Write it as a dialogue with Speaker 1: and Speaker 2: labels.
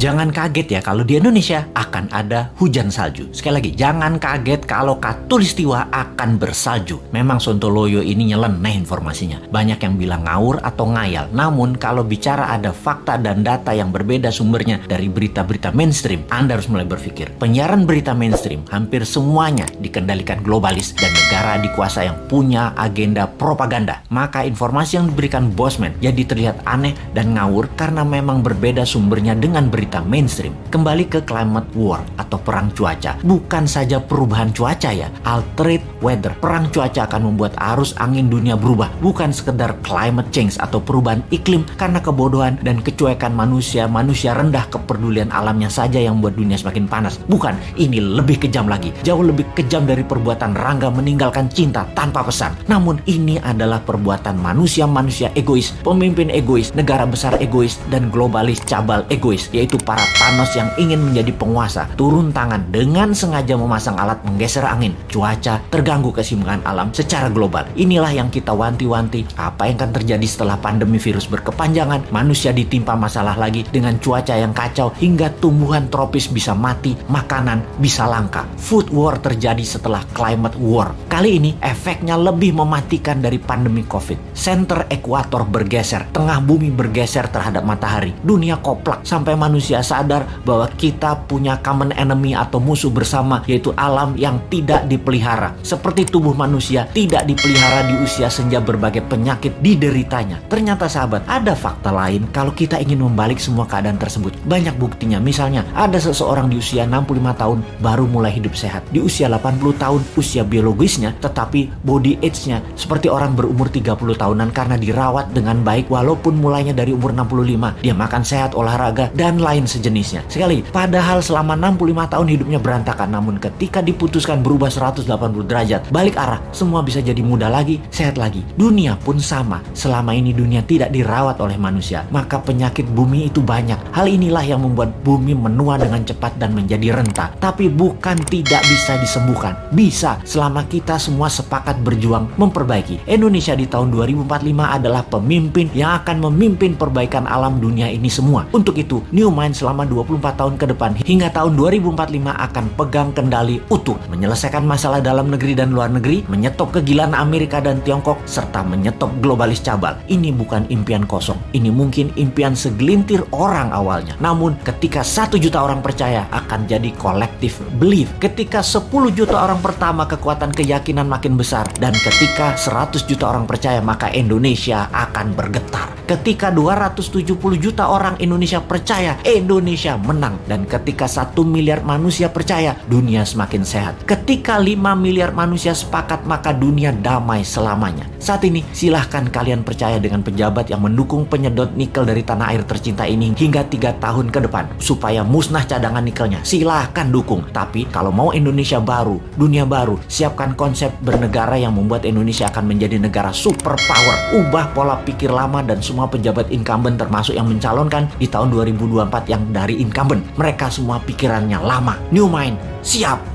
Speaker 1: Jangan kaget ya kalau di Indonesia akan ada hujan salju. Sekali lagi, jangan kaget kalau Katulistiwa akan bersalju. Memang Sontoloyo ini nyeleneh informasinya. Banyak yang bilang ngawur atau ngayal. Namun kalau bicara ada fakta dan data yang berbeda sumbernya dari berita-berita mainstream, Anda harus mulai berpikir. Penyiaran berita mainstream hampir semuanya dikendalikan globalis dan negara dikuasa yang punya agenda propaganda. Maka informasi yang diberikan Bosman jadi terlihat aneh dan ngawur karena memang berbeda sumbernya dengan berita mainstream. Kembali ke climate war atau perang cuaca. Bukan saja perubahan cuaca ya, altered weather. Perang cuaca akan membuat arus angin dunia berubah. Bukan sekedar climate change atau perubahan iklim karena kebodohan dan kecuekan manusia rendah kepedulian alamnya saja yang membuat dunia semakin panas. Bukan, ini lebih kejam lagi. Jauh lebih kejam dari perbuatan Rangga meninggalkan cinta tanpa pesan. Namun ini adalah perbuatan manusia-manusia egois, pemimpin egois, negara besar egois, dan globalis cabal egois, yaitu para Thanos yang ingin menjadi penguasa, turun tangan dengan sengaja memasang alat menggeser angin, cuaca, terganggu keseimbangan alam secara global. Inilah yang kita wanti-wanti, apa yang akan terjadi setelah pandemi virus berkepanjangan, manusia ditimpa masalah lagi dengan cuaca yang kacau hingga tumbuhan tropis bisa mati, makanan bisa langka. Food war terjadi setelah climate war. Kali ini efeknya lebih mematikan dari pandemi COVID. Center ekuator bergeser, tengah bumi bergeser terhadap matahari. Dunia koplak sampai manusia sadar bahwa kita punya common enemy atau musuh bersama, yaitu alam yang tidak dipelihara. Seperti tubuh manusia tidak dipelihara di usia senja, berbagai penyakit dideritanya. Ternyata sahabat, ada fakta lain kalau kita ingin membalik semua keadaan tersebut. Banyak buktinya. Misalnya, ada seseorang di usia 65 tahun baru mulai hidup sehat. Di usia 80 tahun usia biologisnya, tetapi body age-nya seperti orang berumur 30 tahunan karena dirawat dengan baik walaupun mulainya dari umur 65. Dia makan sehat, olahraga, dan lain sejenisnya. Sekali, padahal selama 65 tahun hidupnya berantakan, namun ketika diputuskan berubah 180 derajat, balik arah, semua bisa jadi muda lagi, sehat lagi. Dunia pun sama. Selama ini dunia tidak dirawat oleh manusia, maka penyakit bumi itu banyak. Hal inilah yang membuat bumi menua dengan cepat dan menjadi renta. Tapi bukan tidak bisa disembuhkan. Bisa, selama kita semua sepakat berjuang memperbaiki. Indonesia di tahun 2045 adalah pemimpin yang akan memimpin perbaikan alam dunia ini semua. Untuk itu, New Mind selama 24 tahun ke depan hingga tahun 2045 akan pegang kendali utuh, menyelesaikan masalah dalam negeri dan luar negeri, menyetop kegilaan Amerika dan Tiongkok, serta menyetop globalis cabal. Ini bukan impian kosong. Ini mungkin impian segelintir orang awalnya. Namun, ketika 1 juta orang percaya, akan jadi collective belief. Ketika 10 juta orang pertama, kekuatan keyakinan makin besar. Dan ketika 100 juta orang percaya, maka Indonesia akan bergetar. Ketika 270 juta orang Indonesia percaya, Indonesia menang. Dan ketika 1 miliar manusia percaya, dunia semakin sehat. Ketika 5 miliar manusia sepakat, maka dunia damai selamanya. Saat ini, silahkan kalian percaya dengan pejabat yang mendukung penyedot nikel dari tanah air tercinta ini hingga 3 tahun ke depan, supaya musnah cadangan nikelnya. Silahkan dukung. Tapi kalau mau Indonesia baru, dunia baru, siapkan konsep bernegara yang membuat Indonesia akan menjadi negara superpower. Ubah pola pikir lama dan semua pejabat incumbent, termasuk yang mencalonkan di tahun 2024 yang dari incumbent. Mereka semua pikirannya lama. New Mind, siap!